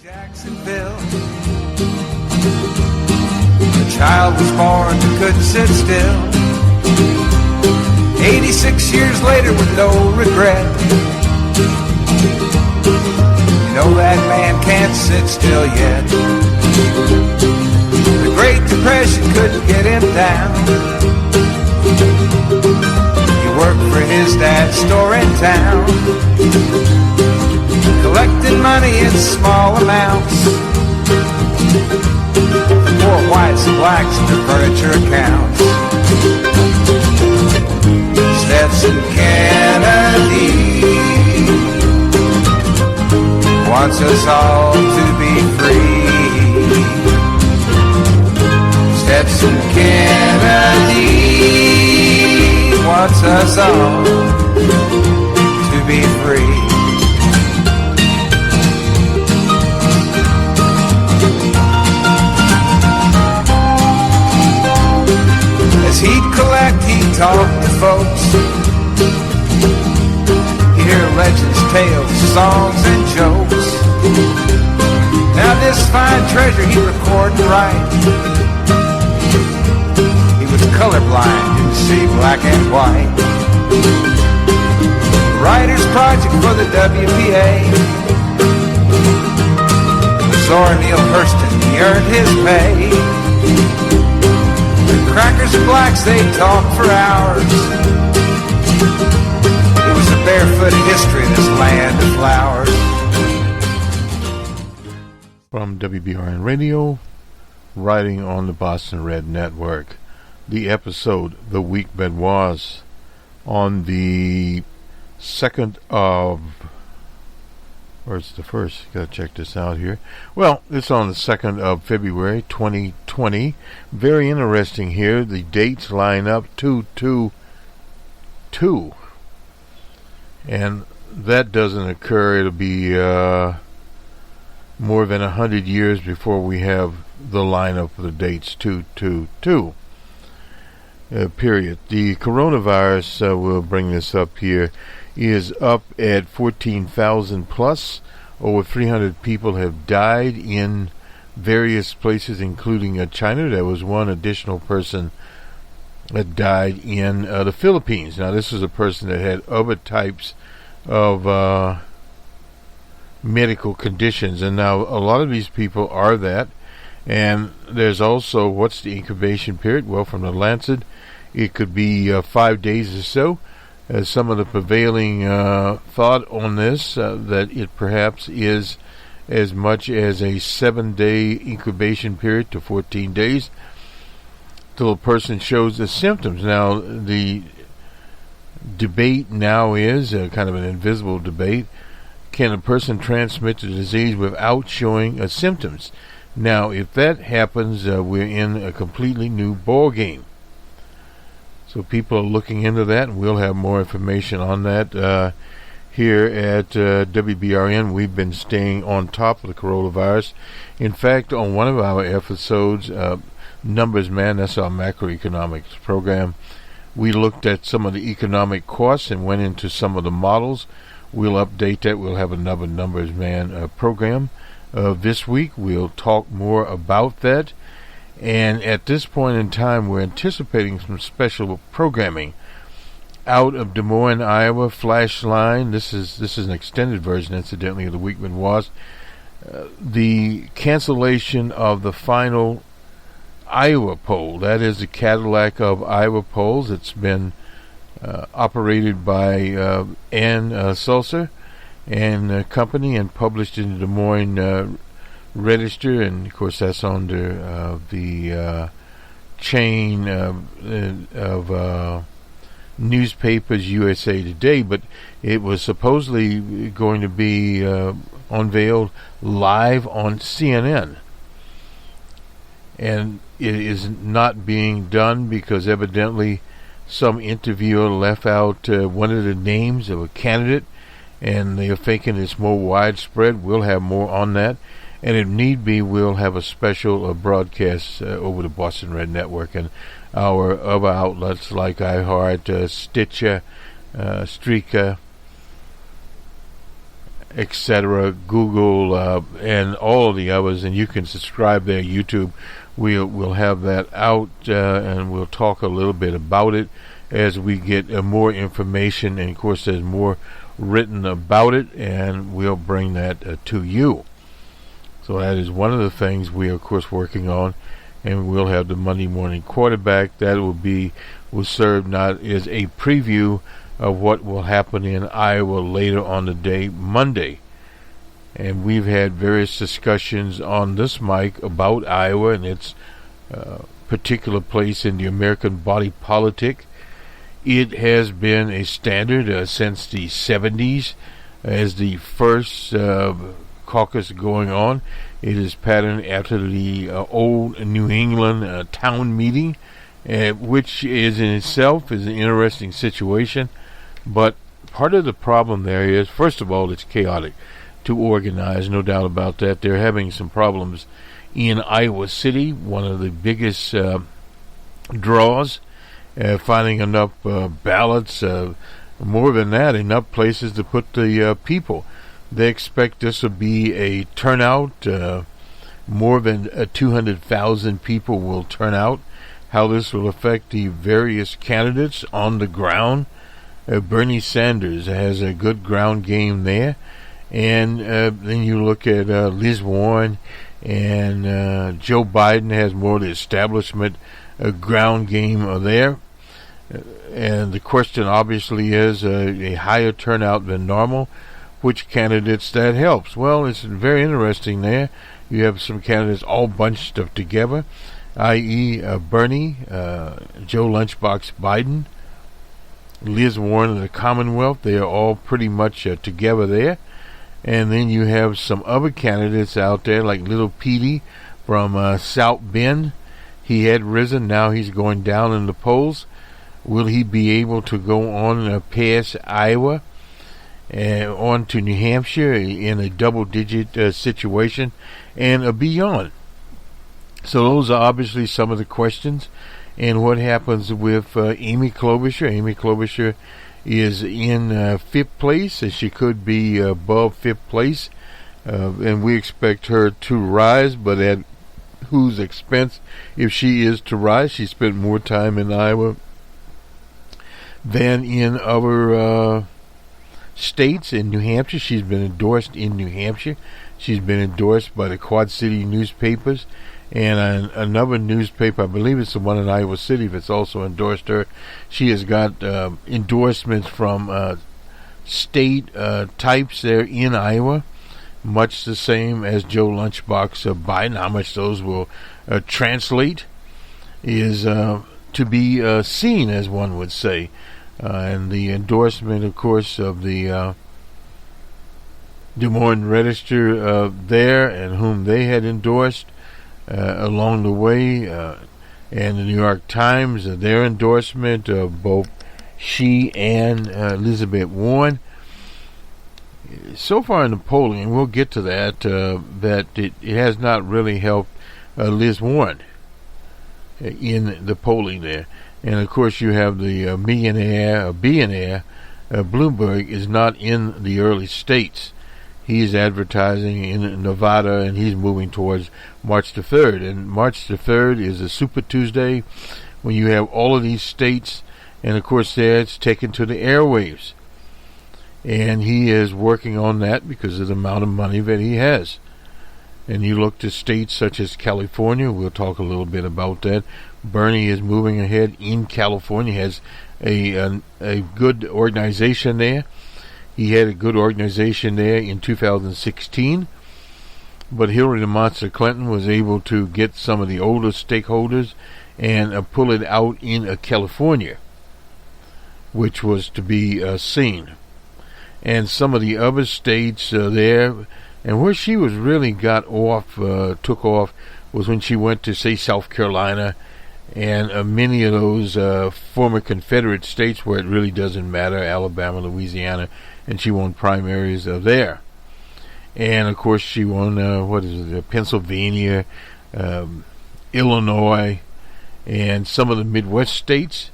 Jacksonville, the child was born who couldn't sit still. 86 years later with no regret. You know that man can't sit still yet. The Great Depression couldn't get him down. He worked for his dad's store in town, collecting money in small amounts. Poor whites and blacks in their furniture accounts. Stetson Kennedy wants us all to be free. Stetson Kennedy wants us all to be free. As he'd collect, he'd talk to folks. Hear legends, tales, songs, and jokes. Now this fine treasure he'd record and write. He was colorblind, didn't see black and white. Writer's project for the WPA. Zora Neale Hurston, he earned his pay. Crackers and blacks, they talk for hours. It was a barefoot history, this land of flowers. From WBRN Radio, writing on the Boston Red Network, the episode The Week That Was, on the 2nd of... Where's the first? Gotta check this out here. Well, it's on the 2nd of February 2020. Very interesting here. The dates line up 222. And that doesn't occur. It'll be more than 100 years before we have the lineup of the dates 222. Period. The coronavirus, we'll bring this up here, is up at 14,000 plus. Over 300 people have died in various places, including China. There was one additional person that died in the Philippines. Now, this is a person that had other types of medical conditions, and now a lot of these people are that. And there's also, what's the incubation period? Well, from the Lancet, it could be 5 days or so. As some of the prevailing thought on this, that it perhaps is as much as a 7-day incubation period to 14 days till a person shows the symptoms. Now, the debate now is kind of an invisible debate. Can a person transmit the disease without showing symptoms? Now, if that happens, we're in a completely new ball game. So people are looking into that, and we'll have more information on that here at WBRN. We've been staying on top of the coronavirus. In fact, on one of our episodes, Numbers Man, that's our macroeconomics program, we looked at some of the economic costs and went into some of the models. We'll update that. We'll have another Numbers Man program. This week, we'll talk more about that. And at this point in time, we're anticipating some special programming out of Des Moines, Iowa. Flash line. This is an extended version, incidentally, of the Week That Was. The cancellation of the final Iowa poll. That is the Cadillac of Iowa polls. It's been operated by Ann Sulzer and company, and published in the Des Moines Register, and of course that's under the chain of newspapers USA Today, but it was supposedly going to be unveiled live on CNN, and it is not being done because evidently some interviewer left out one of the names of a candidate, and they are thinking it's more widespread. We'll have more on that. And if need be, we'll have a special broadcast over the Boston Red Network and our other outlets like iHeart, Stitcher, Streaker, etc., Google, and all of the others, and you can subscribe there. YouTube, we'll have that out, and we'll talk a little bit about it as we get more information, and of course there's more written about it, and we'll bring that to you. So that is one of the things we are of course working on, and we'll have the Monday morning quarterback. That will serve not as a preview of what will happen in Iowa later on the day, Monday. And we've had various discussions on this mic about Iowa and its particular place in the American body politic. It has been a standard since the 70s as the first caucus going on. It is patterned after the old New England town meeting, which is in itself is an interesting situation. But part of the problem there is, first of all, it's chaotic to organize, no doubt about that. They're having some problems in Iowa City, one of the biggest draws, finding enough ballots, more than that, enough places to put the people. They expect this will be a turnout, more than 200,000 people will turn out. How this will affect the various candidates on the ground. Bernie Sanders has a good ground game there, and then you look at Liz Warren, and Joe Biden has more of the establishment ground game there. And the question obviously is a higher turnout than normal. Which candidates that helps? Well, it's very interesting there. You have some candidates all bunched up together, i.e. Bernie, Joe Lunchbox Biden, Liz Warren of the Commonwealth. They are all pretty much together there. And then you have some other candidates out there like Little Petey from South Bend. He had risen, now he's going down in the polls. Will he be able to go on past Iowa and on to New Hampshire in a double-digit situation and beyond? So those are obviously some of the questions. And what happens with Amy Klobuchar? Amy Klobuchar is in fifth place, and she could be above fifth place. And we expect her to rise, but at whose expense if she is to rise? She spent more time in Iowa than in other states. In New Hampshire, she's been endorsed in New Hampshire. She's been endorsed by the Quad City newspapers and another newspaper, I believe it's the one in Iowa City, that's also endorsed her. She has got endorsements from state types there in Iowa, much the same as Joe Lunchbox Biden. How much those will translate is to be seen, as one would say. And the endorsement, of course, of the Des Moines Register there, and whom they had endorsed along the way, and the New York Times, their endorsement of both she and Elizabeth Warren. So far in the polling, and we'll get to that, that it has not really helped Liz Warren in the polling there. And of course, you have the billionaire, Bloomberg is not in the early states. He's advertising in Nevada, and he's moving towards March the 3rd. And March the 3rd is a Super Tuesday when you have all of these states, and of course there it's taken to the airwaves. And he is working on that because of the amount of money that he has. And you look to states such as California, we'll talk a little bit about that. Bernie is moving ahead in California, has a good organization there. He had a good organization there in 2016, but Hillary the Monster Clinton was able to get some of the older stakeholders and pull it out in California, which was to be seen. And some of the other states there, and where she was really took off, was when she went to, say, South Carolina, and many of those former Confederate states where it really doesn't matter, Alabama, Louisiana, and she won primaries there. And of course she won Pennsylvania, Illinois, and some of the Midwest states.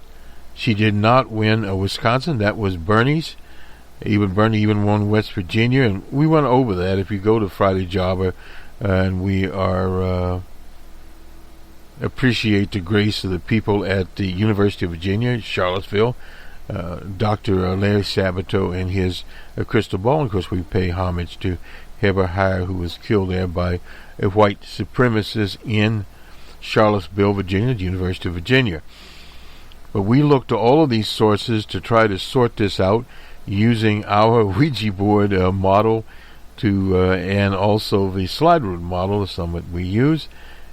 She did not win Wisconsin. That was Bernie's. even Bernie, even one in West Virginia, and we went over that. If you go to Friday Jobber, and we are appreciate the grace of the people at the University of Virginia, Charlottesville, Dr. Larry Sabato and his crystal ball. And of course, we pay homage to Heber Heyer, who was killed there by a white supremacist in Charlottesville, Virginia, the University of Virginia. But we look to all of these sources to try to sort this out using our Ouija board model and also the slide rule model is something we use.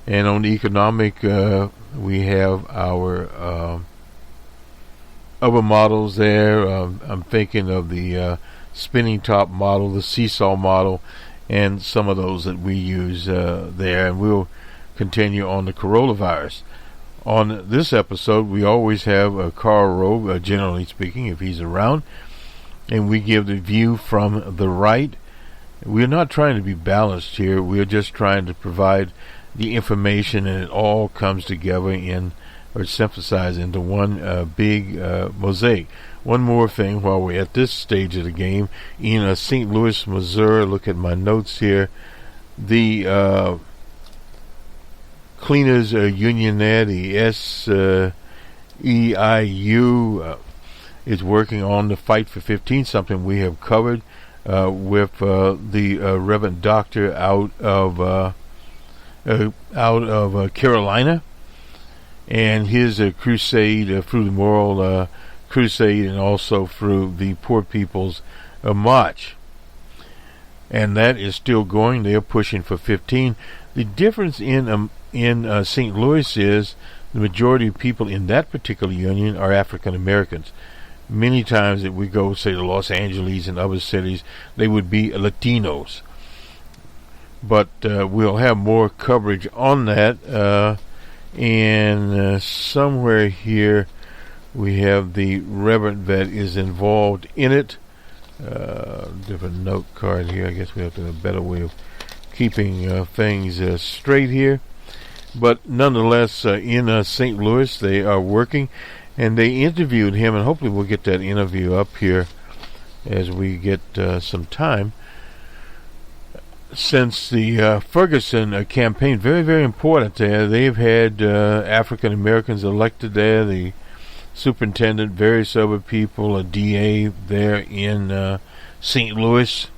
And on the economic, we have our other models there. I'm thinking of the spinning top model, the seesaw model, and some of those that we use there. And we'll continue on the coronavirus. On this episode, we always have Karl Rove, generally speaking, if he's around, and we give the view from the right. We're not trying to be balanced here. We're just trying to provide the information, and it all comes together or synthesized into one big mosaic. One more thing while we're at this stage of the game. In St. Louis, Missouri, look at my notes here. The Cleaners Union there, the SEIU, is working on the Fight for 15, something we have covered with the Reverend Doctor out of Carolina, and his crusade through the moral crusade, and also through the Poor People's March. And that is still going. They are pushing for 15. The difference in St. Louis is the majority of people in that particular union are African Americans. Many times if we go, say, to Los Angeles and other cities, they would be Latinos. But we'll have more coverage on that. And somewhere here we have the Reverend that is involved in it. Different note card here. I guess we have to have a better way of keeping things straight here. But nonetheless, in St. Louis, they are working, and they interviewed him, and hopefully we'll get that interview up here as we get some time. Since the Ferguson campaign, very, very important there. They've had African Americans elected there, the superintendent, various other people, a DA there in St. Louis.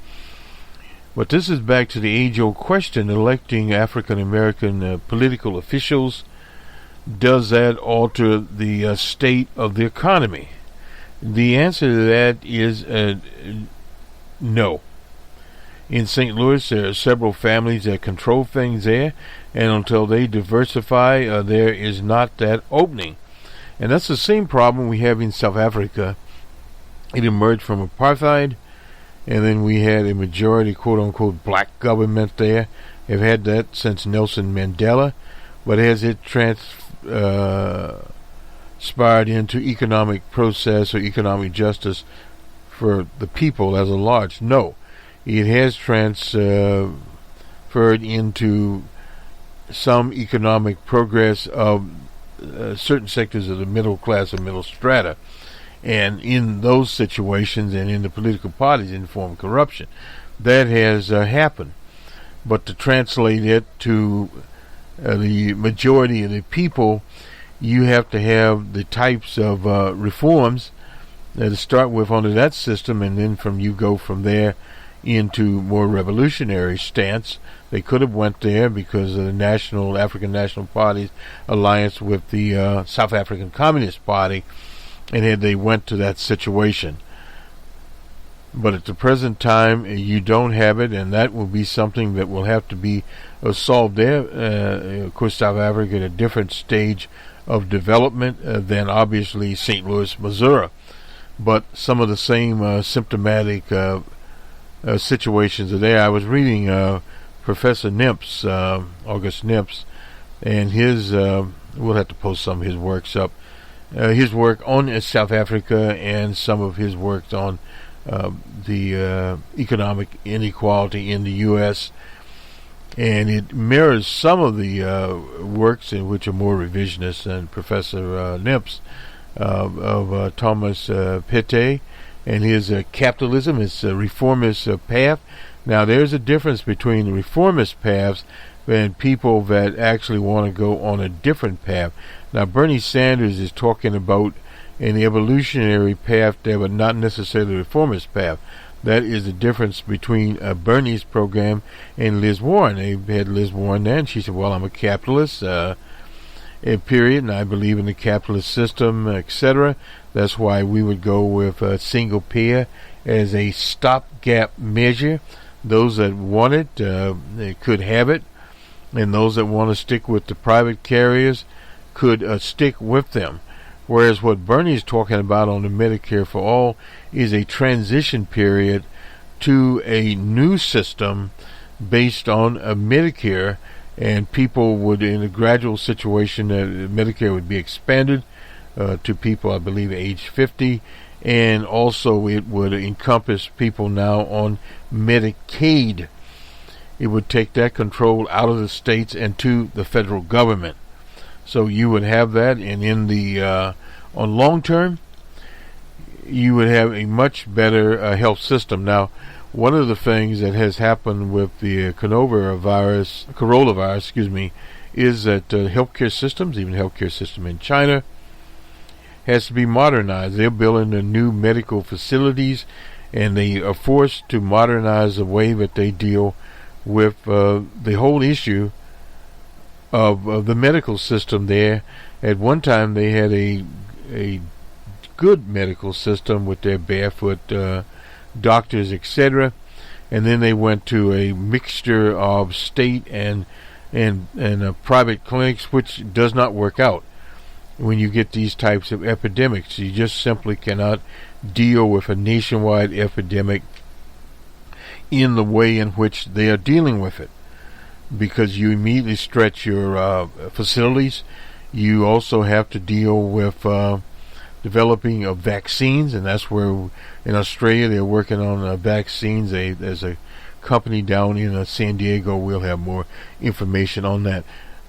But this is back to the age-old question, electing African American political officials. Does that alter the state of the economy? The answer to that is no. In St. Louis, there are several families that control things there, and until they diversify, there is not that opening. And that's the same problem we have in South Africa. It emerged from apartheid, and then we had a majority, quote-unquote, black government there. They've had that since Nelson Mandela, but has it transpired into economic process or economic justice for the people as a large? No. It has transferred into some economic progress of certain sectors of the middle class or middle strata. And in those situations and in the political parties in the form of corruption, that has happened. But to translate it to the majority of the people, you have to have the types of reforms to start with under that system, and then you go from there into more revolutionary stance. They could have went there because of the African National Party's alliance with the South African Communist Party, and had they went to that situation. But at the present time, you don't have it, and that will be something that will have to be solved there. Of course, South Africa at a different stage of development than obviously St. Louis, Missouri. But some of the same symptomatic situations are there. I was reading Professor Nips, August Nips, and his, we'll have to post some of his works up, his work on South Africa and some of his works on the economic inequality in the U.S., and it mirrors some of the works in which are more revisionist than Professor Nips of Thomas Pete and his capitalism, his reformist path. Now, there's a difference between the reformist paths and people that actually want to go on a different path. Now, Bernie Sanders is talking about an evolutionary path that would not necessarily a reformist path. That is the difference between Bernie's program and Liz Warren. They had Liz Warren there, and she said, well, I'm a capitalist, period, and I believe in the capitalist system, etc. That's why we would go with a single payer as a stopgap measure. Those that want it, they could have it, and those that want to stick with the private carriers could stick with them. Whereas what Bernie's talking about on the Medicare for All is a transition period to a new system based on a Medicare, and people would, in a gradual situation, Medicare would be expanded to people, I believe, age 50, and also it would encompass people now on Medicaid. It would take that control out of the states and to the federal government. So you would have that, and in the on long term, you would have a much better health system. Now, one of the things that has happened with the coronavirus, is that healthcare systems, even the healthcare system in China, has to be modernized. They're building the new medical facilities, and they are forced to modernize the way that they deal with the whole issue of the medical system there. At one time, they had a good medical system with their barefoot doctors, etc., and then they went to a mixture of state and private clinics, which does not work out. When you get these types of epidemics, you just simply cannot deal with a nationwide epidemic in the way in which they are dealing with it, because you immediately stretch your facilities. You also have to deal with developing of vaccines, and that's where in Australia they're working on vaccines. There's a company down in San Diego. We'll have more information on that.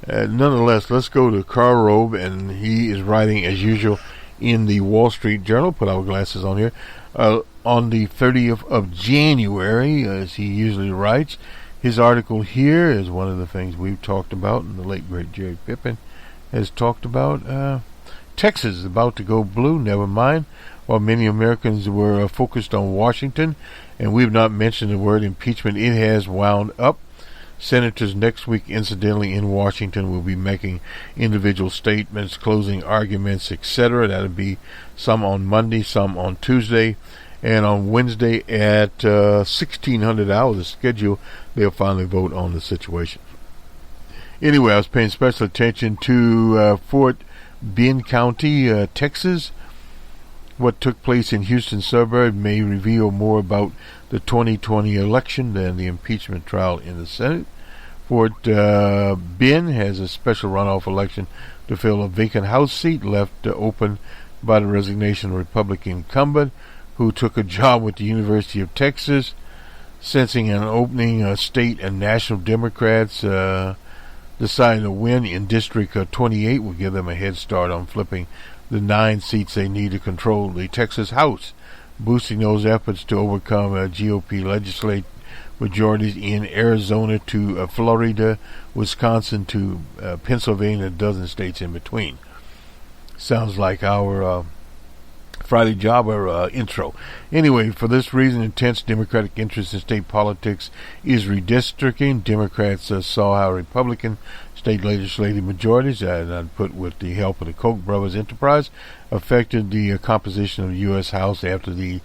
Nonetheless, let's go to Karl Rove, and he is writing as usual in the Wall Street Journal. Put our glasses on here. On the 30th of January, as he usually writes. His article here is one of the things we've talked about, and the late great Jerry Pippin has talked about. Texas is about to go blue, never mind. While many Americans were focused on Washington, and we've not mentioned the word impeachment, it has wound up. Senators next week, incidentally, in Washington will be making individual statements, closing arguments, etc. That'll be some on Monday, some on Tuesday, and on Wednesday at 1600 hours, the schedule, they'll finally vote on the situation. Anyway, I was paying special attention to Fort Bend County, Texas. What took place in Houston suburb may reveal more about the 2020 election than the impeachment trial in the Senate. Fort Bend has a special runoff election to fill a vacant House seat left open by the resignation of Republican incumbent who took a job with the University of Texas. Sensing an opening, state and national Democrats deciding to win in District 28 will give them a head start on flipping the 9 seats they need to control the Texas House, boosting those efforts to overcome GOP legislative majorities in Arizona to Florida, Wisconsin to Pennsylvania, and a dozen states in between. Sounds like our Friday Jobber intro. Anyway, for this reason, intense Democratic interest in state politics is redistricting. Democrats saw how Republican state legislative majorities, and I'd put with the help of the Koch brothers enterprise, affected the composition of the U.S. House after the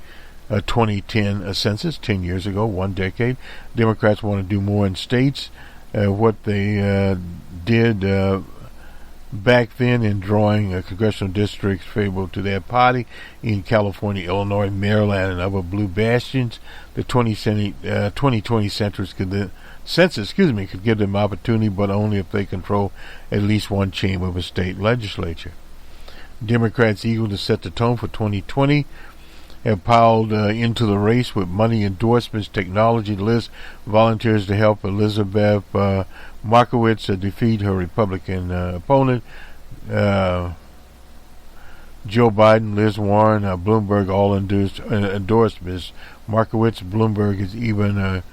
2010 census, 10 years ago, 1 decade. Democrats want to do more in states. What they did back then in drawing congressional districts favorable to their party in California, Illinois, Maryland, and other blue bastions, the 2020 census could give them opportunity, but only if they control at least one chamber of a state legislature. Democrats eager to set the tone for 2020 have piled into the race with money, endorsements, technology lists, volunteers to help Elizabeth Markowitz defeat her Republican opponent, Joe Biden, Liz Warren, Bloomberg all endorsed Ms. Markowitz. Bloomberg has even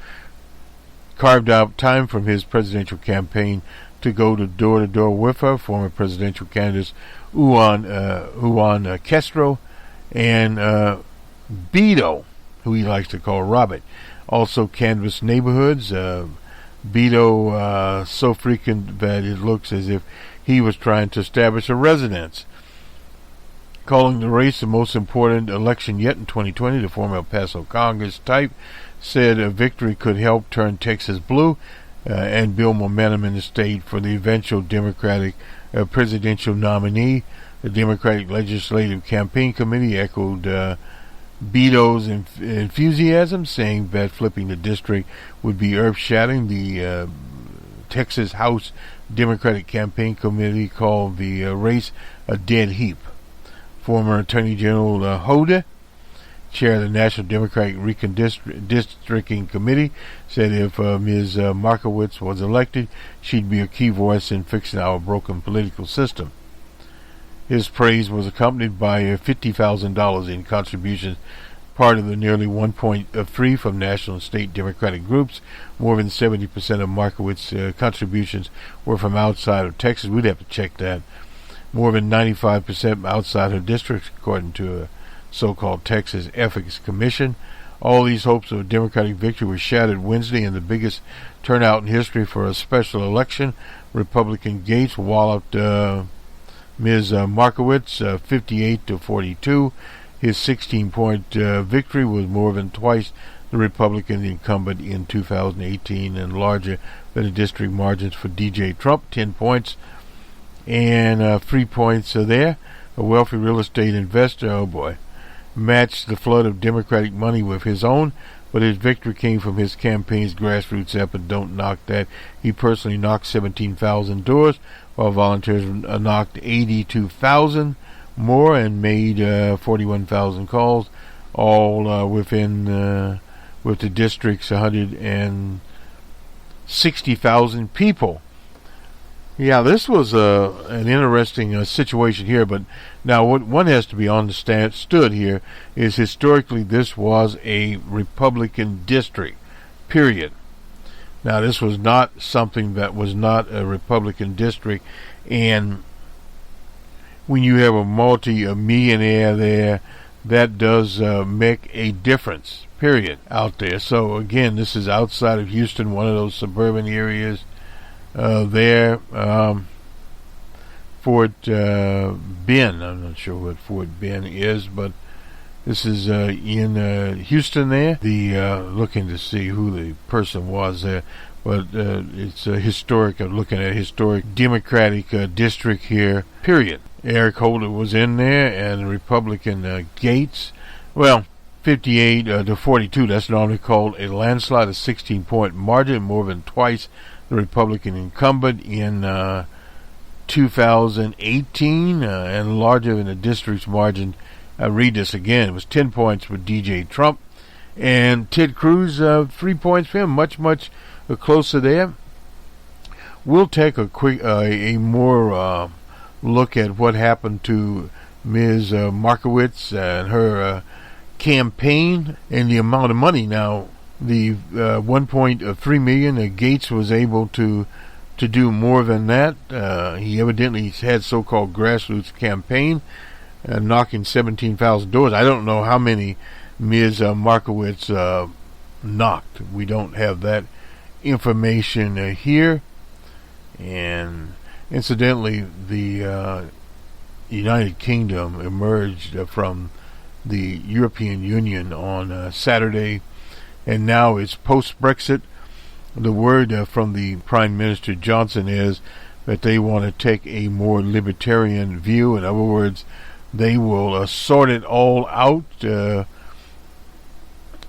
carved out time from his presidential campaign to go to door with her. Former presidential candidates Juan Castro and Beto, who he likes to call Robert, also canvassed neighborhoods. Beto so frequent that it looks as if he was trying to establish a residence. Calling the race the most important election yet in 2020, the former El Paso Congress type said a victory could help turn Texas blue and build momentum in the state for the eventual Democratic presidential nominee. The Democratic Legislative Campaign Committee echoed Beto's enthusiasm, saying that flipping the district would be earth-shattering. The Texas House Democratic Campaign Committee called the race a dead heap. Former Attorney General Hoda, chair of the National Democratic Redistricting Committee, said if Ms. Markowitz was elected, she'd be a key voice in fixing our broken political system. His praise was accompanied by $50,000 in contributions, part of the nearly 1.3 from national and state Democratic groups. More than 70% of Markowitz's contributions were from outside of Texas. We'd have to check that. More than 95% outside her districts, according to a so-called Texas Ethics Commission. All these hopes of a Democratic victory were shattered Wednesday in the biggest turnout in history for a special election. Republican Gates walloped Ms. Markowitz 58-42. His 16-point victory was more than twice the Republican incumbent in 2018 and larger than the district margins for DJ Trump, 10 points. And 3 points there. A wealthy real estate investor, oh boy, matched the flood of Democratic money with his own, but his victory came from his campaign's grassroots effort. Don't knock that. He personally knocked 17,000 doors, while volunteers knocked 82,000 more and made 41,000 calls, all within with the district's 160,000 people. Yeah, this was an interesting situation here, but now what one has to be understood here is historically this was a Republican district, period. Now this was not something that was not a Republican district, and when you have a multi-millionaire there, that does make a difference, period, out there. So again, this is outside of Houston, one of those suburban areas. There, Fort Bend. I'm not sure what Fort Bend is, but this is in Houston. There, looking to see who the person was there, but it's historic. I'm looking at historic Democratic district here. Period. Eric Holder was in there, and Republican Gates. Well, 58-42. That's normally called a landslide, a 16-point margin, more than twice the Republican incumbent in 2018, and larger than the district's margin. I read this again. It was 10 points for DJ Trump, and Ted Cruz 3 points for him. Much closer there. We'll take a quick, a more look at what happened to Ms. Markowitz and her campaign and the amount of money. Now, the 1.3 million, Gates was able to do more than that. He evidently had so-called grassroots campaign, knocking 17,000 doors. I don't know how many Ms. Markowitz knocked. We don't have that information here. And incidentally, the United Kingdom emerged from the European Union on Saturday, and now it's post-Brexit. The word from the Prime Minister Johnson is that they want to take a more libertarian view. In other words, they will sort it all out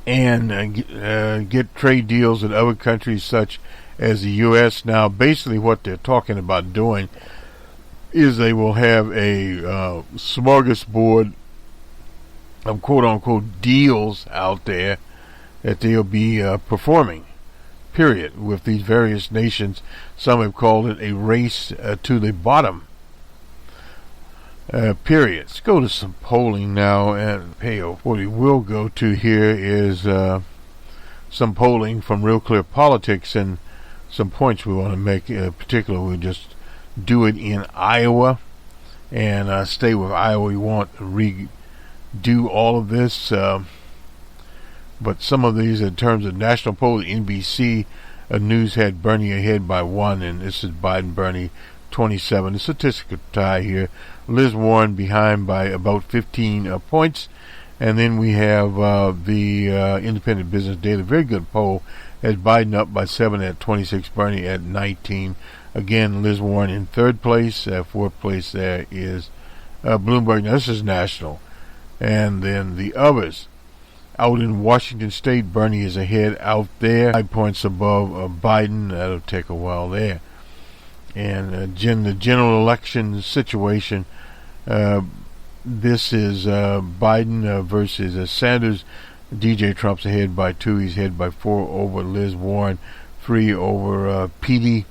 and get trade deals with other countries such as the U.S. Now, basically what they're talking about doing is they will have a smorgasbord of quote-unquote deals out there that they'll be performing, period, with these various nations. Some have called it a race to the bottom. period. Let's go to some polling now. And hey, what we will go to here is some polling from Real Clear Politics and some points we want to make. Particularly, we'll just do it in Iowa and stay with Iowa. We want to redo all of this. But some of these, in terms of national polls, NBC News had Bernie ahead by 1, and this is Biden-Bernie 27. The statistical tie here. Liz Warren behind by about 15 points. And then we have the Independent Business Daily, very good poll, has Biden up by 7 at 26, Bernie at 19. Again, Liz Warren in third place. Fourth place there is Bloomberg. Now, this is national. And then the others. Out in Washington State, Bernie is ahead out there, 5 points above Biden. That'll take a while there. And the general election situation, this is Biden versus Sanders. DJ Trump's ahead by 2. He's ahead by 4 over Liz Warren, 3 over Petey,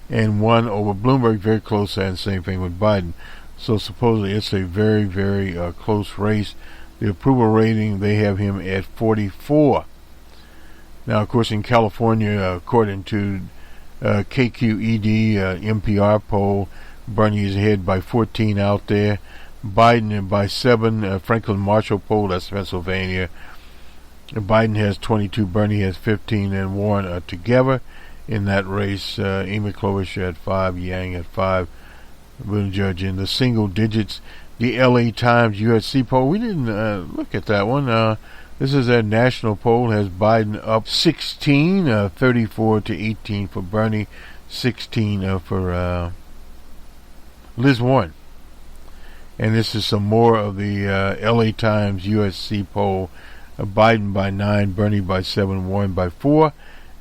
and 1 over Bloomberg. Very close, and same thing with Biden. So supposedly it's a very, very close race. The approval rating, they have him at 44. Now, of course, in California, according to KQED NPR poll, Bernie is ahead by 14 out there. Biden by 7. Franklin Marshall poll, that's Pennsylvania. Biden has 22, Bernie has 15, and Warren together in that race. Amy Klobuchar at 5, Yang at 5. Buttigieg in the single digits. The LA Times USC poll, we didn't look at that one. This is a national poll, has Biden up 16, 34 to 18 for Bernie, 16 for Liz Warren. And this is some more of the LA Times USC poll. Biden by 9, Bernie by 7, Warren by 4,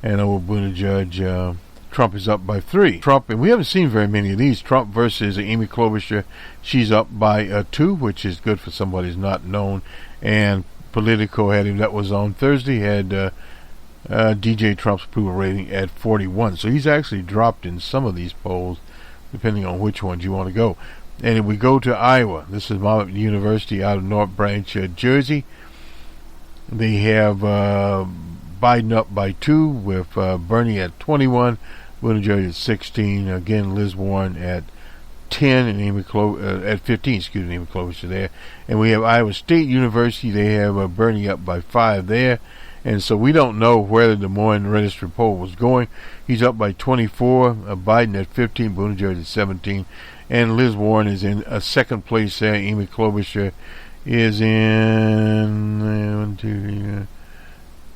and over Buttigieg, Trump is up by 3. Trump, and we haven't seen very many of these. Trump versus Amy Klobuchar, she's up by 2, which is good for somebody who's not known. And Politico had him, that was on Thursday, had DJ Trump's approval rating at 41. So he's actually dropped in some of these polls, depending on which ones you want to go. And if we go to Iowa, this is Monmouth University out of North Branch, Jersey. They have Biden up by 2 with Bernie at 21, Buttigieg at 16. Again, Liz Warren at 10 and at 15. Amy Klobuchar there. And we have Iowa State University. They have Bernie up by 5 there. And so we don't know where the Des Moines Register poll was going. He's up by 24. Biden at 15, Buttigieg at 17, and Liz Warren is in second place there. Amy Klobuchar is in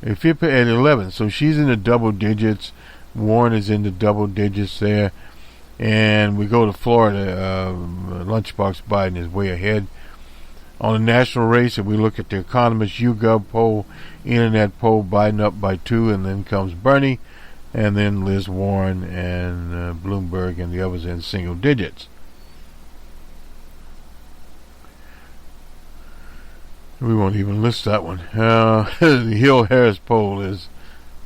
at 11, so she's in the double digits. Warren is in the double digits there. And we go to Florida. Lunchbox Biden is way ahead. On the national race, if we look at the Economist YouGov poll, Internet poll, Biden up by 2, and then comes Bernie, and then Liz Warren and Bloomberg and the others in single digits. We won't even list that one. The Hill-Harris poll is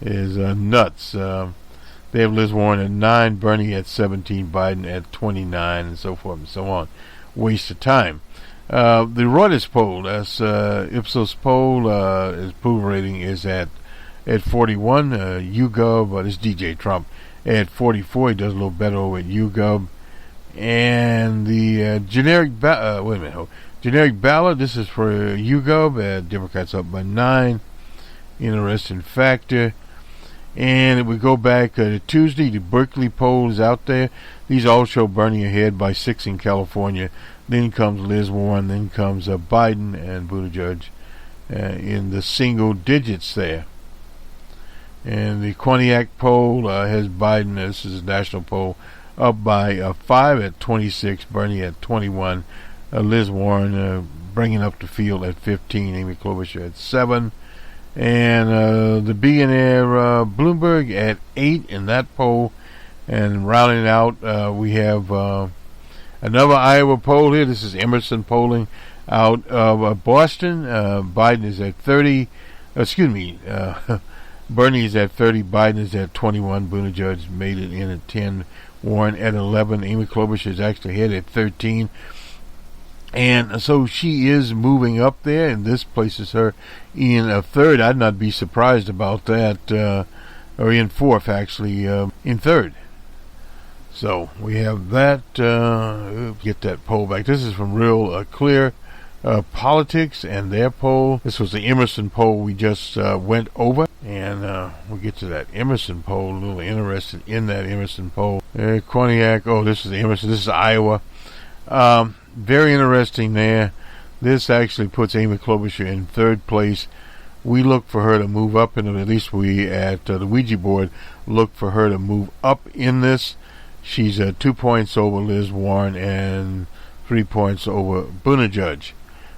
nuts. They have Liz Warren at 9, Bernie at 17, Biden at 29, and so forth and so on. Waste of time. The Reuters poll, that's Ipsos poll, his approval rating is at 41. YouGov, this is DJ Trump, at 44. He does a little better over at YouGov. And the generic ballot, this is for YouGov. Democrats up by 9. Interesting factor. And if we go back to Tuesday, the Berkeley poll is out there. These all show Bernie ahead by 6 in California. Then comes Liz Warren. Then comes Biden and Buttigieg in the single digits there. And the Quinnipiac poll has Biden, this is a national poll, up by 5 at 26, Bernie at 21, Liz Warren bringing up the field at 15, Amy Klobuchar at 7, and the billionaire Bloomberg at 8 in that poll. And rounding out, we have another Iowa poll here. This is Emerson polling out of Boston. Biden is at 30. Bernie is at 30. Biden is at 21. Buttigieg made it in at 10. Warren at 11. Amy Klobuchar is actually ahead at 13. And so she is moving up there, and this places her in a third. I'd not be surprised about that, or in fourth, actually, in third. So we have that. Get that poll back. This is from Real Clear Politics and their poll. This was the Emerson poll we just went over, and we'll get to that Emerson poll. A little interested in that Emerson poll. Quinnipiac. Oh, this is the Emerson. This is Iowa. Very interesting there. This actually puts Amy Klobuchar in third place. We look for her to move up, and at least we at the Ouija board look for her to move up in this. She's 2 points over Liz Warren and 3 points over Buttigieg.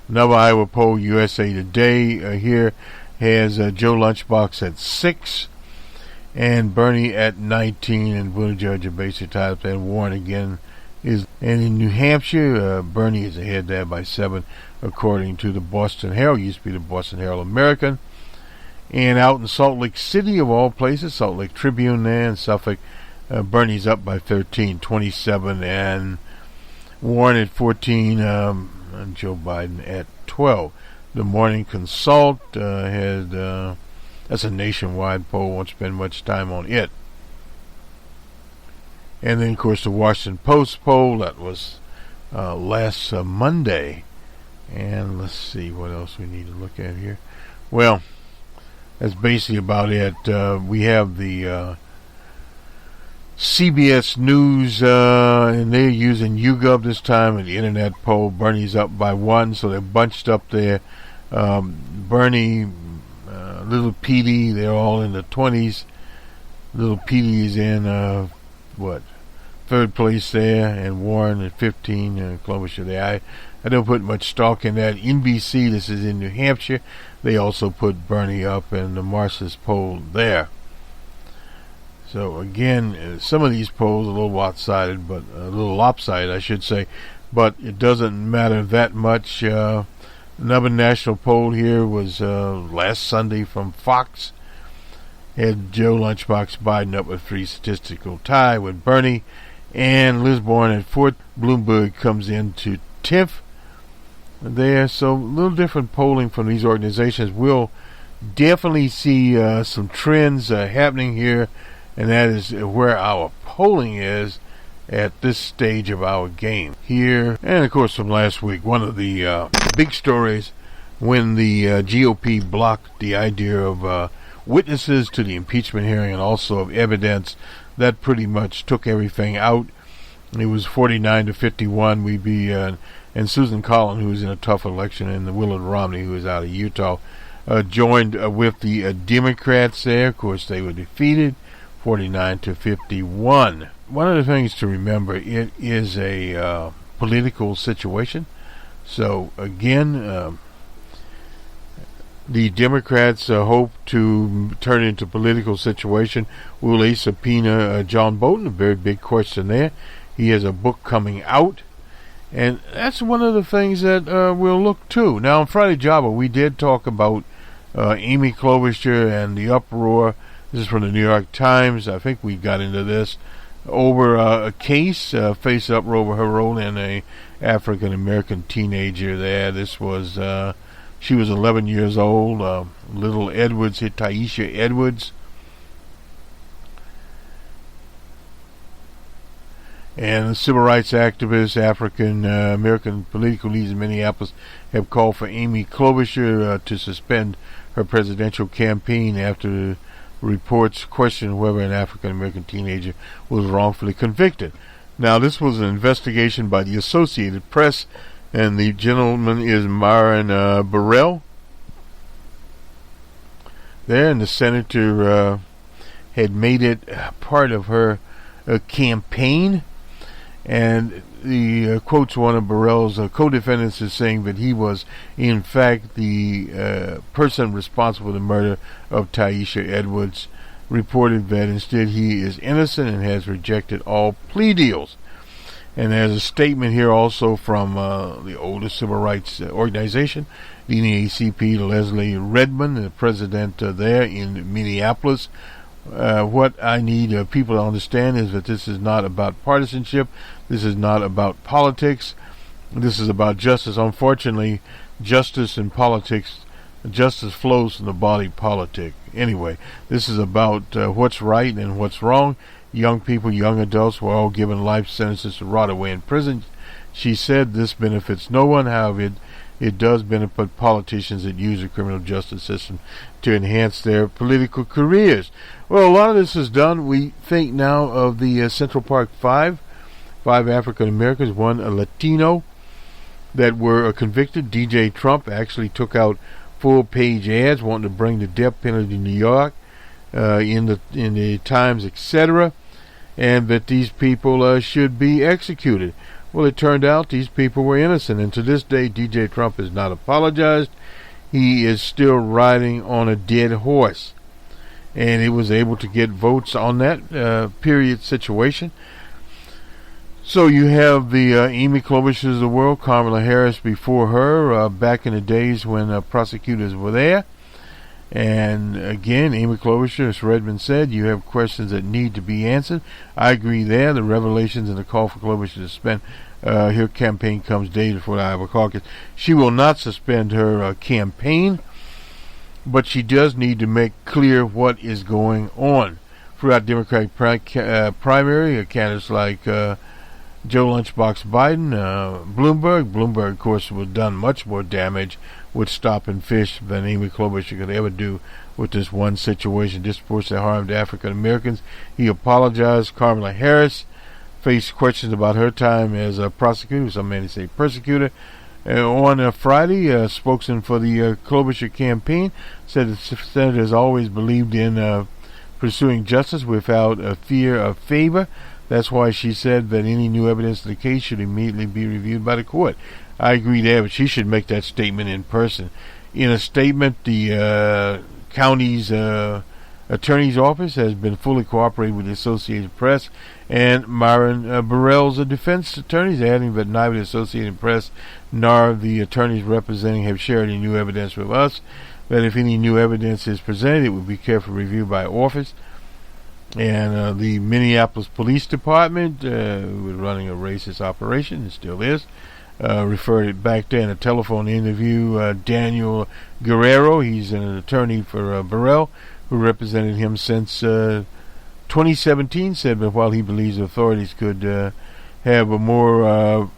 Another Iowa poll, USA Today, here has Joe Lunchbox at 6 and Bernie at 19, and Buttigieg are basically tied up, and Warren again is. And in New Hampshire, Bernie is ahead there by 7, according to the Boston Herald. Used to be the Boston Herald American. And out in Salt Lake City, of all places, Salt Lake Tribune there in Suffolk, Bernie's up by 13, 27, and Warren at 14, and Joe Biden at 12. The Morning Consult had, that's a nationwide poll, won't spend much time on it. And then, of course, the Washington Post poll, that was last Monday. And let's see what else we need to look at here. Well, that's basically about it. We have the CBS News, and they're using YouGov this time, and the internet poll. Bernie's up by 1, so they're bunched up there. Bernie, Little Petey, they're all in the 20s. Little Petey's in, third place there, and Warren at 15, Klobuchar there. I don't put much stock in that. NBC, this is in New Hampshire, they also put Bernie up in the Marxist poll there. So again, some of these polls are a little lopsided, but a little lopsided, I should say, but it doesn't matter that much. Another national poll here was last Sunday from Fox. Had Joe Lunchbox Biden up with 3 statistical tie with Bernie, and Liz Warren at 4th. Bloomberg comes into 10th there. So a little different polling from these organizations. We'll definitely see some trends happening here, and that is where our polling is at this stage of our game here. And of course, from last week, one of the big stories when the GOP blocked the idea of witnesses to the impeachment hearing and also of evidence, that pretty much took everything out. It was 49-51. We'd be and Susan Collins, who was in a tough election, and the Willard Romney, who was out of Utah, joined with the Democrats there. Of course, they were defeated 49-51. One of the things to remember, it is a political situation. So again, the Democrats hope to turn it into a political situation. Will they subpoena John Bolton? A very big question there. He has a book coming out, and that's one of the things that we'll look to. Now, on Friday Java, we did talk about Amy Klobuchar and the uproar. This is from the New York Times. I think we got into this over a case, face uproar over her role in a African-American teenager there. This was, she was 11 years old. Little Edwards hit Taisha Edwards. And the civil rights activists, African-American political leaders in Minneapolis have called for Amy Klobuchar to suspend her presidential campaign after reports question whether an African-American teenager was wrongfully convicted. Now, this was an investigation by the Associated Press, and the gentleman is Myron Burrell. There, and the senator had made it part of her campaign. And the quotes one of Burrell's co-defendants is saying that he was, in fact, the person responsible for the murder of Taisha Edwards. Reported that instead he is innocent and has rejected all plea deals. And there's a statement here also from the oldest civil rights organization, the NAACP, Leslie Redmond, the president there in Minneapolis. What I need people to understand is that this is not about partisanship. This is not about politics. This is about justice. Unfortunately, justice in politics, justice flows from the body politic. Anyway, this is about what's right and what's wrong. Young people, young adults were all given life sentences to rot away in prison. She said this benefits no one. However, it does benefit politicians that use the criminal justice system to enhance their political careers. Well, a lot of this is done. We think now of the Central Park Five African Americans, one a Latino, that were convicted. DJ Trump actually took out full-page ads wanting to bring the death penalty to New York in the Times, etc., and that these people should be executed. Well, it turned out these people were innocent, and to this day, DJ Trump has not apologized. He is still riding on a dead horse, and he was able to get votes on that period situation. So you have the Amy Klobuchars of the world, Kamala Harris before her, back in the days when prosecutors were there. And again, Amy Klobuchar, as Redmond said, you have questions that need to be answered. I agree there. The revelations and the call for Klobuchar to suspend her campaign comes days before the Iowa caucus. She will not suspend her campaign, but she does need to make clear what is going on. Throughout Democratic primary, candidates like Joe Lunchbox Biden, Bloomberg, of course, was done much more damage with stop and fish than Amy Klobuchar could ever do with this one situation. Disproportionately harmed African Americans. He apologized. Kamala Harris faced questions about her time as a prosecutor, some many say persecutor. On Friday, a spokesman for the Klobuchar campaign said the senator has always believed in pursuing justice without a fear of favor. That's why she said that any new evidence in the case should immediately be reviewed by the court. I agree there, but she should make that statement in person. In a statement, the county's attorney's office has been fully cooperating with the Associated Press and Myron Burrell's defense attorneys, adding that neither the Associated Press nor the attorneys representing have shared any new evidence with us. That if any new evidence is presented, it will be carefully reviewed by office. And the Minneapolis Police Department, who was running a racist operation, and still is, referred it back there in a telephone interview. Daniel Guerrero, he's an attorney for Burrell, who represented him since 2017, said that while he believes authorities could have a more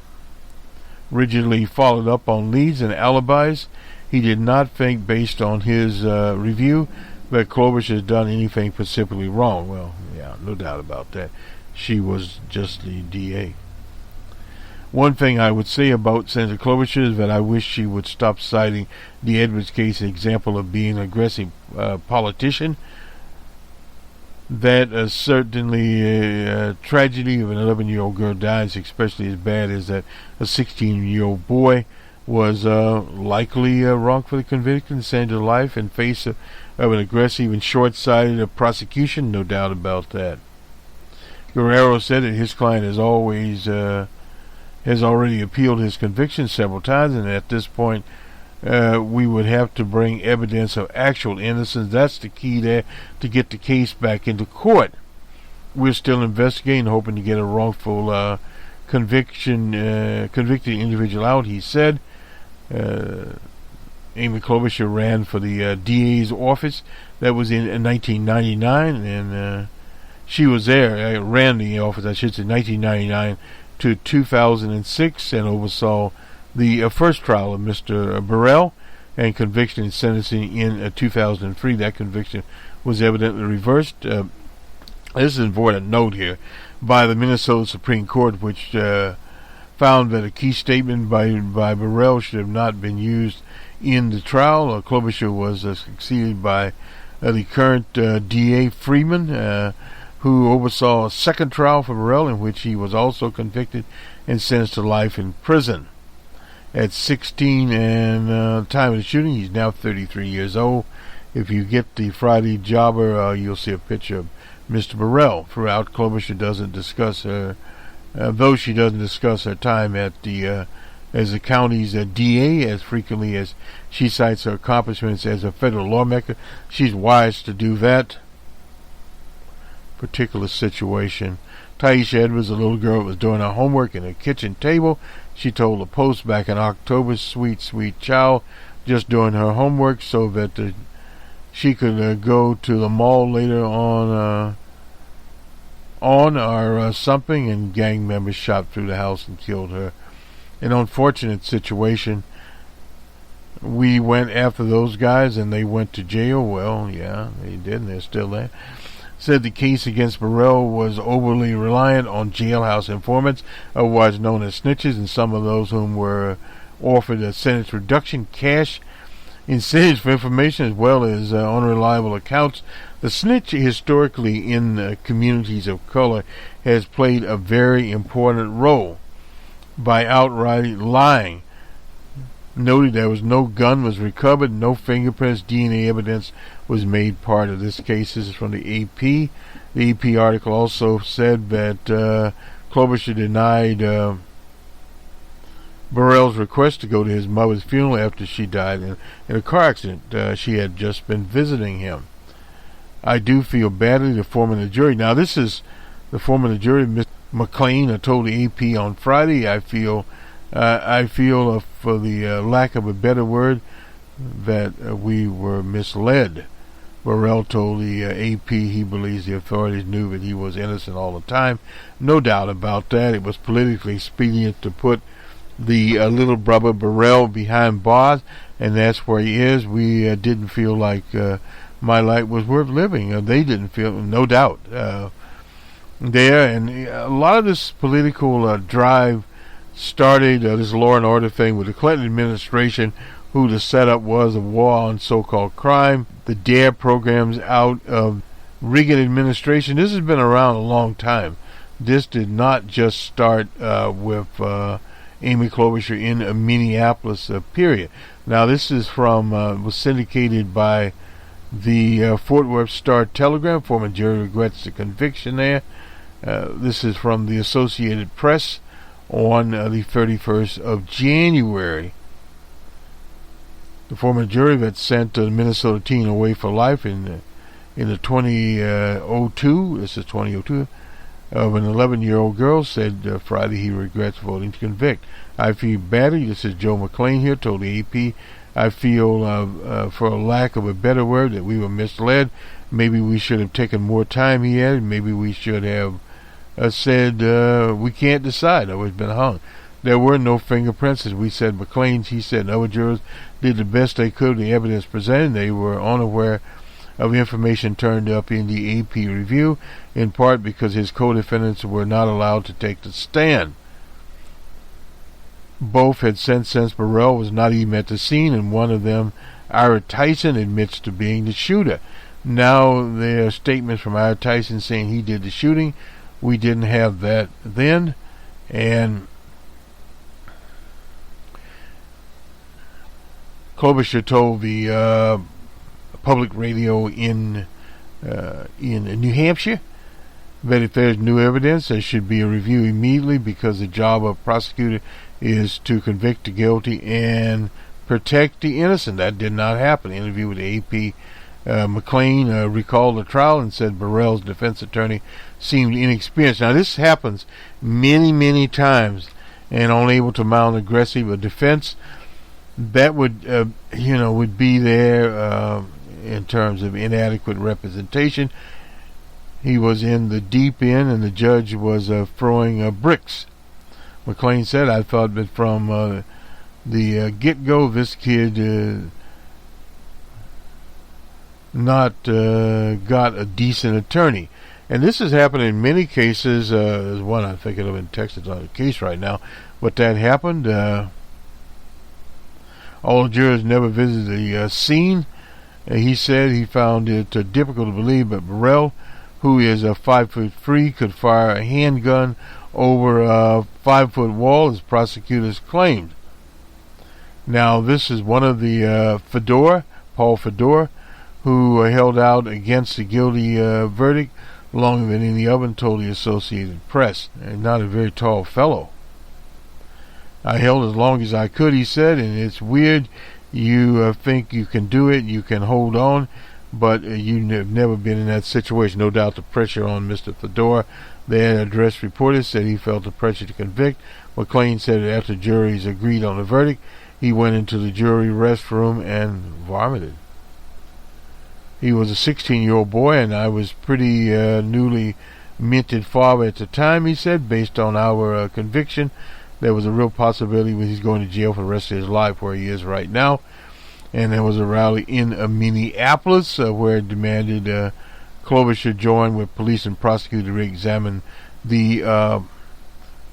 rigidly followed up on leads and alibis, he did not think, based on his review, that Klobuchar has done anything specifically wrong. Well, yeah, no doubt about that. She was just the DA. One thing I would say about Senator Klobuchar is that I wish she would stop citing the Edwards case as an example of being an aggressive politician. That certainly a tragedy of an 11-year-old girl dying is especially as bad as that a 16-year-old boy was likely wrongfully convicted and sentenced to life in face of an aggressive and short-sighted prosecution, no doubt about that. Guerrero said that his client has already appealed his conviction several times, and at this point we would have to bring evidence of actual innocence. That's the key there to get the case back into court. We're still investigating, hoping to get a wrongful convicted individual out, he said. Amy Klobuchar ran for the DA's office. That was in 1999, and she was there. Ran the office, I should say, 1999 to 2006, and oversaw the first trial of Mr. Burrell, and conviction and sentencing in 2003. That conviction was evidently reversed. This is important note here by the Minnesota Supreme Court, which found that a key statement by Burrell should have not been used in the trial. Klobuchar was succeeded by the current DA Freeman, who oversaw a second trial for Burrell, in which he was also convicted and sentenced to life in prison. At 16 and time of the shooting, he's now 33 years old. If you get the Friday Jobber, you'll see a picture of Mr. Burrell. Throughout, Klobuchar doesn't discuss her, though she doesn't discuss her time at the as the county's DA as frequently as she cites her accomplishments as a federal lawmaker. She's wise to do that particular situation. Taisha Edwards, a little girl, was doing her homework in her kitchen table. She told the Post back in October, sweet, sweet child, just doing her homework so that she could go to the mall later on or something, and gang members shot through the house and killed her. An unfortunate situation. We went after those guys and they went to jail. Well, yeah, they did, and they're still there. Said the case against Burrell was overly reliant on jailhouse informants, otherwise known as snitches, and some of those whom were offered a sentence reduction, cash incentives for information, as well as unreliable accounts. The snitch, historically in communities of color, has played a very important role by outright lying. Noted there was no gun was recovered, no fingerprints, DNA evidence was made part of this case. This is from the AP. The AP article also said that Klobuchar denied Burrell's request to go to his mother's funeral after she died in a car accident. She had just been visiting him. I do feel badly, the foreman of the jury. Now, this is the foreman of the jury, Mr. McLean, told the AP on Friday. I feel for the lack of a better word, that we were misled. Burrell told the AP he believes the authorities knew that he was innocent all the time. No doubt about that. It was politically expedient to put the little brother Burrell behind bars, and that's where he is. We didn't feel like my life was worth living. They didn't feel, no doubt, there. And a lot of this political drive started, this law and order thing, with the Clinton administration, who the setup was a war on so-called crime. The DARE programs out of Reagan administration. This has been around a long time. This did not just start with Amy Klobuchar in Minneapolis, period. Now, this is from, was syndicated by the Fort Worth Star-Telegram. Former jury regrets the conviction there. This is from the Associated Press on the 31st of January. The former jury that sent a Minnesota teen away for life in the 2002, this is 2002, of an 11-year-old girl, said Friday he regrets voting to convict. I feel badly, this is Joe McLean here, told the AP, I feel, for a lack of a better word, that we were misled. Maybe we should have taken more time, he added. Maybe we should have said we can't decide, or it's been hung. There were no fingerprints, as we said. McLean, he said, other jurors did the best they could with the evidence presented. They were unaware of information turned up in the AP review, in part because his co-defendants were not allowed to take the stand. Both had since Burrell was not even at the scene, and one of them, Ira Tyson, admits to being the shooter. Now there are statements from Ira Tyson saying he did the shooting. We didn't have that then, and Klobuchar told the public radio in New Hampshire that if there's new evidence, there should be a review immediately, because the job of prosecutor is to convict the guilty and protect the innocent. That did not happen. In an interview with the AP, McLean recalled the trial and said Burrell's defense attorney seemed inexperienced. Now, this happens many, many times, and unable to mount aggressive defense. That would, would be there in terms of inadequate representation. He was in the deep end, and the judge was throwing bricks. McLean said, I thought that from the get-go, this kid not got a decent attorney. And this has happened in many cases. There's one I'm thinking of in Texas on a case right now, but that happened. All the jurors never visited the scene. He said he found it difficult to believe that Burrell, who is 5'3", could fire a handgun over a 5-foot wall, as prosecutors claimed. Now, this is one of the Paul Fedora, who held out against the guilty verdict longer than any oven, told the Associated Press. And not a very tall fellow. I held as long as I could, he said, and it's weird. You think you can do it, you can hold on, but you have never been in that situation. No doubt the pressure on Mr. Fedora, Then addressed reporters, said he felt the pressure to convict. McLean said that after juries agreed on the verdict, he went into the jury restroom and vomited. He was a 16-year-old boy, and I was pretty newly minted father at the time, he said. Based on our conviction, there was a real possibility he's going to jail for the rest of his life, where he is right now. And there was a rally in Minneapolis where it demanded Clover should join with police and prosecutors to re-examine the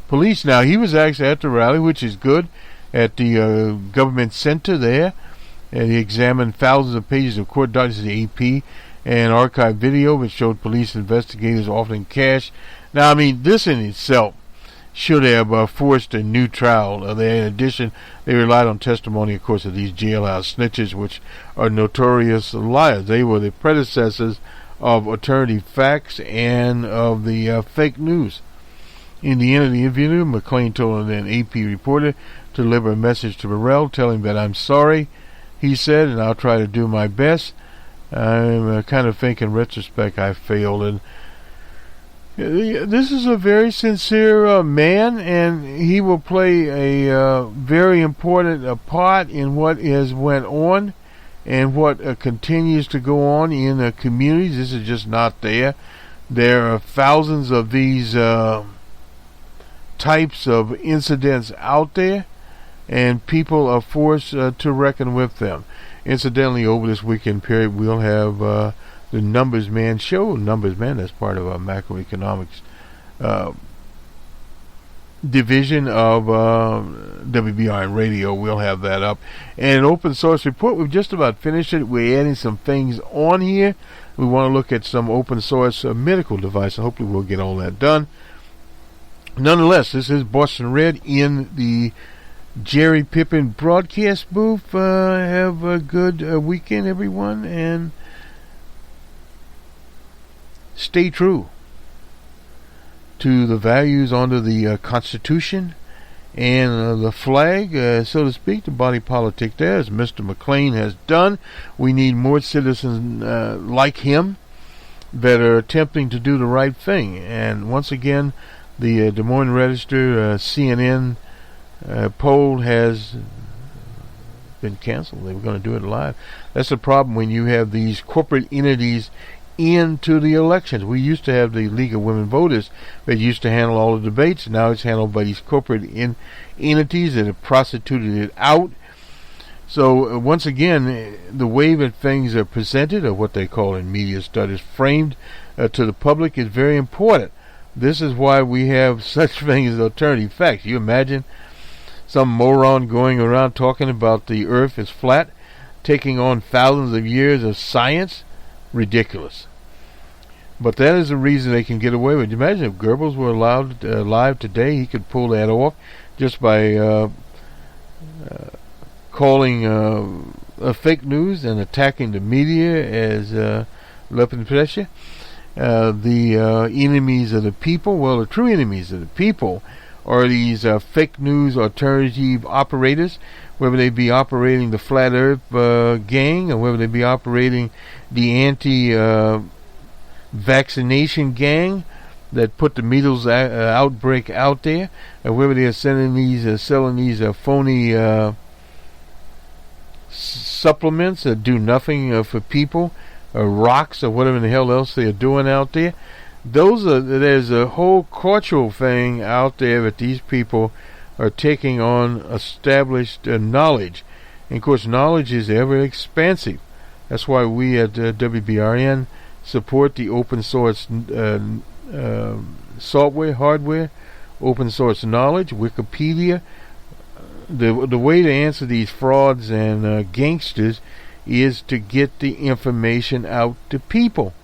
police. Now, he was actually at the rally, which is good, at the government center there. And he examined thousands of pages of court documents, the AP, and archived video which showed police investigators offering cash. Now, I mean, this in itself should have forced a new trial. In addition, they relied on testimony, of course, of these jailhouse snitches, which are notorious liars. They were the predecessors of alternative facts and of the fake news. In the end of the interview, McLean told an AP reporter to deliver a message to Burrell, telling him that I'm sorry, he said, and I'll try to do my best. I'm kind of think in retrospect I failed. And this is a very sincere man, and he will play a very important part in what has went on and what continues to go on in communities. This is just not there. There are thousands of these types of incidents out there, and people are forced to reckon with them. Incidentally, over this weekend period, we'll have the Numbers Man show. Numbers Man, that's part of our macroeconomics division of WBRN Radio. We'll have that up. And an open source report, we've just about finished it. We're adding some things on here. We want to look at some open source medical devices. Hopefully we'll get all that done. Nonetheless, this is Boston Red in the Jerry Pippin broadcast booth. Have a good weekend, everyone, and stay true to the values under the Constitution and the flag, so to speak, the body politic there, as Mr. McLean has done. We need more citizens like him that are attempting to do the right thing. And once again, the Des Moines Register, CNN poll has been canceled. They were going to do it live. That's the problem when you have these corporate entities into the elections. We used to have the League of Women Voters that used to handle all the debates. Now it's handled by these corporate entities that have prostituted it out. So once again, the way that things are presented, or what they call in media studies framed to the public, is very important. This is why we have such things as alternative facts. You imagine some moron going around talking about the earth is flat, taking on thousands of years of science? Ridiculous. But that is the reason they can get away with it. Imagine if Goebbels were allowed live today, he could pull that off just by calling fake news and attacking the media as Lepenpresche. The enemies of the people, well, the true enemies of the people are these fake news alternative operators, whether they be operating the Flat Earth gang, or whether they be operating the anti-vaccination gang that put the measles outbreak out there, or whether they are selling these phony supplements that do nothing for people, rocks, or whatever the hell else they are doing out there. There's a whole cultural thing out there that these people are taking on established knowledge. And of course, knowledge is ever expansive. That's why we at WBRN support the open source software, hardware, open source knowledge, Wikipedia. The way to answer these frauds and gangsters is to get the information out to people.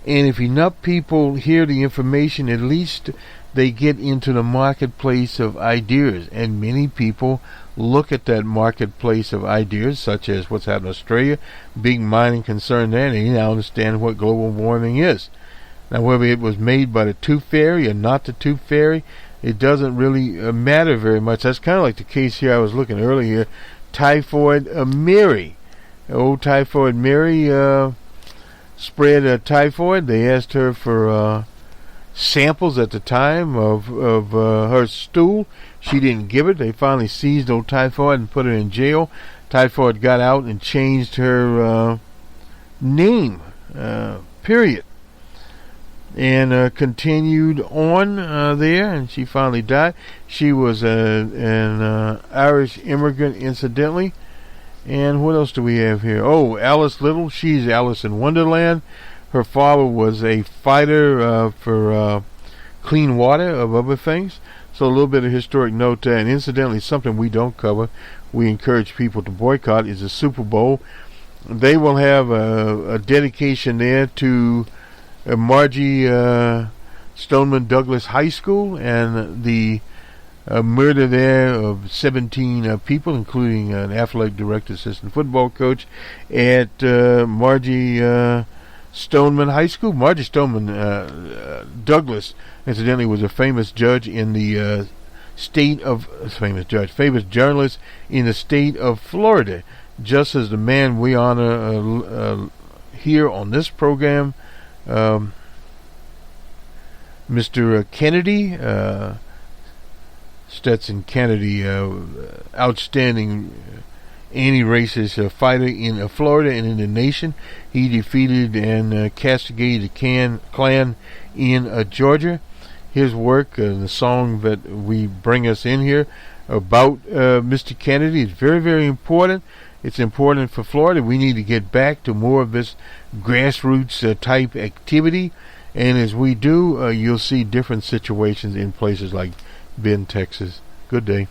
And if enough people hear the information, at least they get into the marketplace of ideas. And many people look at that marketplace of ideas, such as what's happening in Australia, big mining concern there, and they now understand what global warming is. Now, whether it was made by the Tooth Fairy or not the Tooth Fairy, it doesn't really matter very much. That's kind of like the case here I was looking earlier, Typhoid Mary. Old Typhoid Mary spread typhoid. They asked her for samples at the time of her stool. She didn't give it. They finally seized old Typhoid and put her in jail. Typhoid got out and changed her name, period, and continued on there, and she finally died. She was an Irish immigrant, incidentally. And what else do we have here? Oh, Alice Little. She's Alice in Wonderland. Her father was a fighter for clean water, of other things. So a little bit of historic note there. And incidentally, something we don't cover, we encourage people to boycott, is the Super Bowl. They will have a dedication there to Margie Stoneman Douglas High School and the murder there of 17 people, including an athletic director, assistant football coach at Margie Stoneman High School. Margie Stoneman Douglas, incidentally, was a famous judge in the famous journalist in the state of Florida, just as the man we honor here on this program, Mr. Kennedy, Stetson Kennedy, outstanding anti-racist fighter in Florida and in the nation. He defeated and castigated the Klan in Georgia. His work, the song that we bring us in here about Mr. Kennedy, is very, very important. It's important for Florida. We need to get back to more of this grassroots type activity. And as we do, you'll see different situations in places like Bend, Texas. Good day.